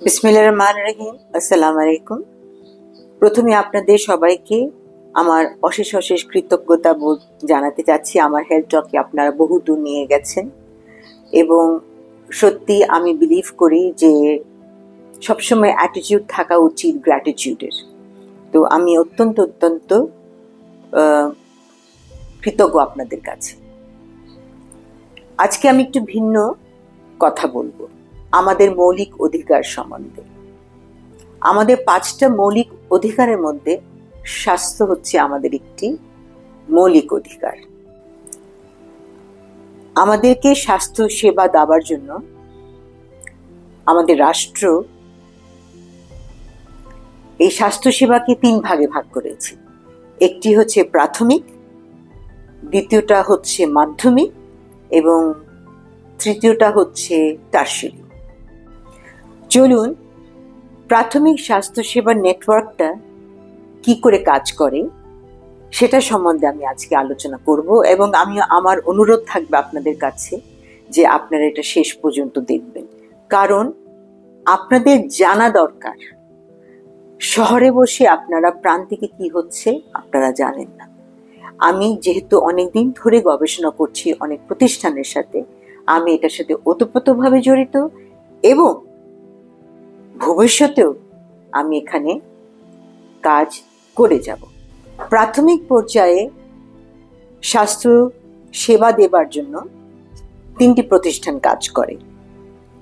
বিসমিল্লাহির রহমানির রহিম। আসসালামু আলাইকুম। প্রথমে আপনাদের সবাইকে আমার অশেষ অশেষ কৃতজ্ঞতা বোধ জানাতে চাচ্ছি। আমার হেলথ টকে আপনারা বহু দূর নিয়ে গেছেন এবং সত্যি আমি বিলিভ করি যে সবসময় অ্যাটিটিউড থাকা উচিত গ্র্যাটিটিউডের। তো আমি অত্যন্ত কৃতজ্ঞ আপনাদের কাছে। আজকে আমি একটু ভিন্ন কথা বলবো আমাদের মৌলিক অধিকার সম্বন্ধে। আমাদের 5টা মৌলিক অধিকারের মধ্যে স্বাস্থ্য হচ্ছে আমাদের একটি মৌলিক অধিকার। আমাদেরকে স্বাস্থ্য সেবা দেওয়ার জন্য আমাদের রাষ্ট্র এই স্বাস্থ্য সেবাকে 3 ভাগে ভাগ করেছে। একটি হচ্ছে প্রাথমিক, দ্বিতীয়টা হচ্ছে মাধ্যমিক এবং তৃতীয়টা হচ্ছে টারশিয়ারি। চলুন প্রাথমিক স্বাস্থ্য সেবার নেটওয়ার্কটা কি করে কাজ করে সেটা সম্বন্ধে আমি আজকে আলোচনা করব এবং আমার অনুরোধ থাকবে আপনাদের কাছে যে আপনারা এটা শেষ পর্যন্ত দেখবেন, কারণ আপনাদের জানা দরকার শহরে বসে আপনারা প্রান্তিকে কি হচ্ছে আপনারা জানেন না। আমি যেহেতু অনেকদিন ধরে গবেষণা করছি অনেক প্রতিষ্ঠানের সাথে, আমি এটার সাথে ওতপ্রোতভাবে জড়িত এবং ভবিষ্যতেও আমি এখানে কাজ করে যাব। প্রাথমিক পর্যায়ে স্বাস্থ্য সেবা দেবার জন্য 3টি প্রতিষ্ঠান কাজ করে।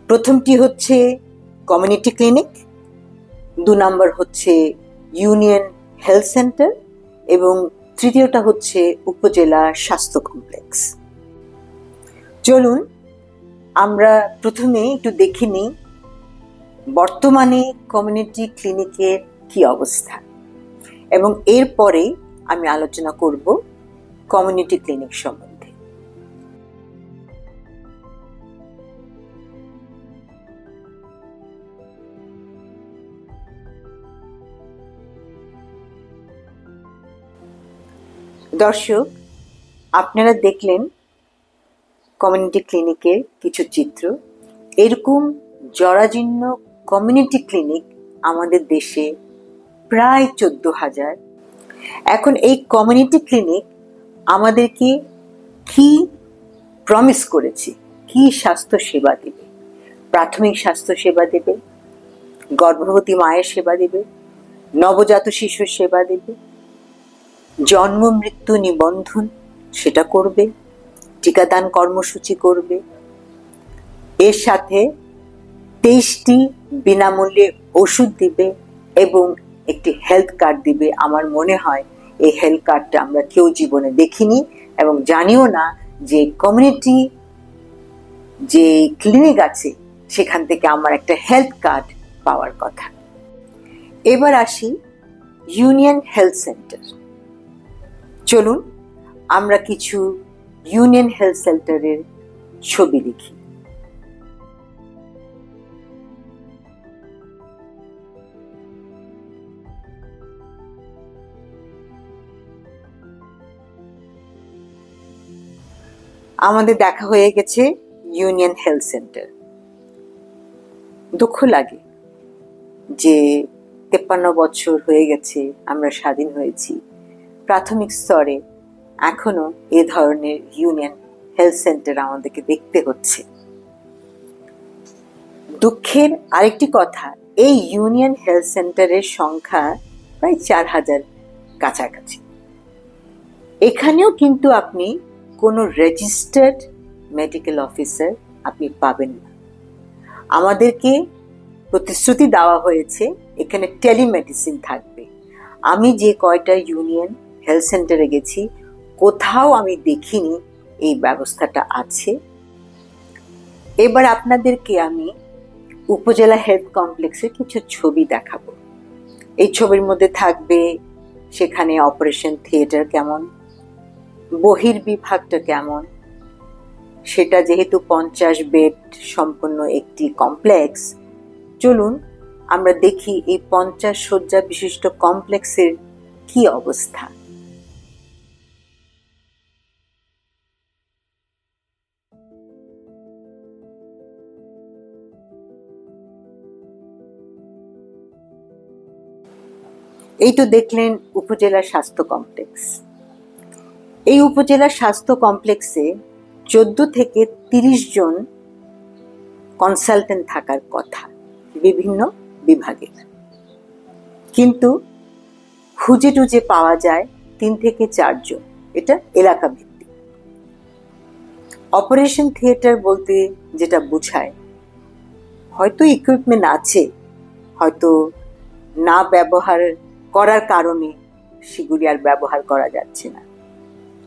প্রথমটি হচ্ছে কমিউনিটি ক্লিনিক, 2 নম্বর হচ্ছে ইউনিয়ন হেলথ সেন্টার এবং তৃতীয়টা হচ্ছে উপজেলা স্বাস্থ্য কমপ্লেক্স। চলুন আমরা প্রথমে একটু দেখে নিই বর্তমানে কমিউনিটি ক্লিনিকের কি অবস্থা এবং এরপরে আমি আলোচনা করব কমিউনিটি ক্লিনিক সম্বন্ধে। দর্শক, আপনারা দেখলেন কমিউনিটি ক্লিনিকের কিছু চিত্র। এরকম জরাজীর্ণ কমিউনিটি ক্লিনিক আমাদের দেশে প্রায় 14,000। এখন এই কমিউনিটি ক্লিনিক আমাদেরকে কি প্রমিস করেছে, কি স্বাস্থ্য সেবা দেবে? প্রাথমিক স্বাস্থ্য সেবা দেবে, গর্ভবতী মায়ের সেবা দেবে, নবজাত শিশুর সেবা দেবে, জন্ম মৃত্যু নিবন্ধন সেটা করবে, টিকাদান কর্মসূচি করবে, এর সাথে 23টি বিনামূল্যে ওষুধ দিবে এবং একটি হেলথ কার্ড দিবে। আমার মনে হয় এই হেলথ কার্ডটা আমরা কেউ জীবনে দেখিনি এবং জানিও না যে কমিউনিটি যে ক্লিনিক আছে সেখান থেকে আমার একটা হেলথ কার্ড পাওয়ার কথা। এবার আসি ইউনিয়ন হেলথ সেন্টার। চলুন আমরা কিছু ইউনিয়ন হেলথ সেন্টারের ছবি দেখি। আমাদের দেখা হয়ে গেছে ইউনিয়ন হেলথ সেন্টার। দুঃখ লাগে যে 53 বছর হয়ে গেছে আমরা স্বাধীন হয়েছি, প্রাথমিক স্তরে এখনো এ ধরনের ইউনিয়ন হেলথ সেন্টার আমাদেরকে দেখতে হচ্ছে। দুঃখের আরেকটি কথা, এই ইউনিয়ন হেলথ সেন্টারের সংখ্যা প্রায় 4,000 কাছাকাছি। এখানেও কিন্তু আপনি কোনো রেজিস্টার্ড মেডিকেল অফিসার আপনি পাবেন না। আমাদেরকে প্রতিশ্রুতি দেওয়া হয়েছে এখানে টেলিমেডিসিন থাকবে। আমি যে কয়টা ইউনিয়ন হেলথ সেন্টারে গেছি কোথাও আমি দেখিনি এই ব্যবস্থাটা আছে। এবার আপনাদেরকে আমি উপজেলা হেলথ কমপ্লেক্সের কিছু ছবি দেখাবো। এই ছবির মধ্যে থাকবে সেখানে অপারেশন থিয়েটার কেমন, বহির্বিভাগটা কেমন। সেটা যেহেতু 50 বেড সম্পন্ন একটি কমপ্লেক্স, চলুন আমরা দেখি এই 50 শয্যা বিশিষ্ট কমপ্লেক্সের কি অবস্থা। এই তো দেখলেন উপজেলা স্বাস্থ্য কমপ্লেক্স। এই উপজেলা স্বাস্থ্য কমপ্লেক্সে 14 থেকে 30 জন কনসালটেন্ট থাকার কথা বিভিন্ন বিভাগের, কিন্তু খুঁজে টুজে পাওয়া যায় 3 থেকে 4 জন। এটা এলাকা ভিত্তিক। অপারেশন থিয়েটার বলতে যেটা বোঝায়, হয়তো ইকুইপমেন্ট আছে, হয়তো না ব্যবহার করার কারণে সেগুলি আর ব্যবহার করা যাচ্ছে না,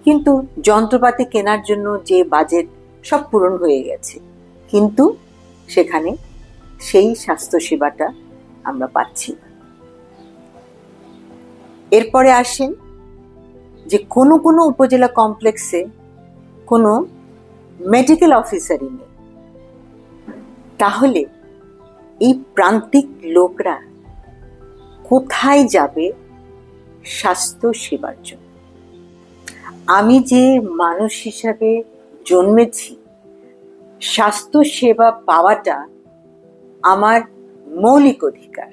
কিন্তু যন্ত্রপাতি কেনার জন্য যে বাজেট সব পূরণ হয়ে গেছে, কিন্তু সেখানে সেই স্বাস্থ্যসেবাটা আমরা পাচ্ছি না। এরপরে আসেন যে কোনো কোনো উপজেলা কমপ্লেক্সে কোনো মেডিকেল অফিসারই নেই। তাহলে এই প্রান্তিক লোকরা কোথায় যাবে স্বাস্থ্য সেবার জন্য? আমি যে মানুষ হিসাবে জন্মেছি, স্বাস্থ্য সেবা পাওয়াটা আমার মৌলিক অধিকার।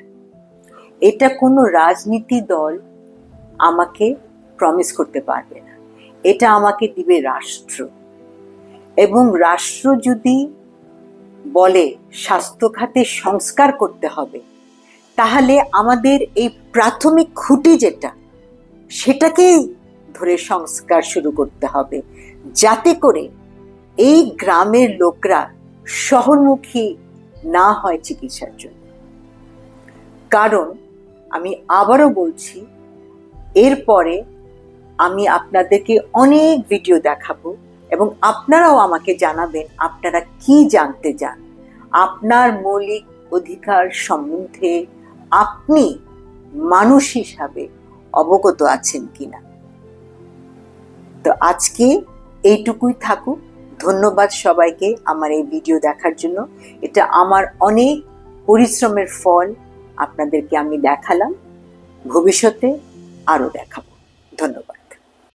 এটা কোনো রাজনীতি দল আমাকে প্রমিস করতে পারবে না, এটা আমাকে দিবে রাষ্ট্র। এবং রাষ্ট্র যদি বলে স্বাস্থ্য খাতে সংস্কার করতে হবে, তাহলে আমাদের এই প্রাথমিক খুঁটি যেটা, সেটাকেই ধরে সংস্কার শুরু করতে হবে, যাতে করে এই গ্রামের লোকরা শহরমুখী না হয় চিকিৎসার জন্য। কারণ আমি আবারও বলছি, এরপরে আমি আপনাদেরকে অনেক ভিডিও দেখাবো এবং আপনারাও আমাকে জানাবেন আপনারা কি জানতে চান, আপনার মৌলিক অধিকার সম্বন্ধে আপনি মানুষ হিসাবে অবগত আছেন কিনা। তো আজকে এইটুকুই থাকুক। ধন্যবাদ সবাইকে আমার এই ভিডিও দেখার জন্য। এটা আমার অনেক পরিশ্রমের ফল, আপনাদেরকে আমি দেখালাম, ভবিষ্যতে আরো দেখাবো।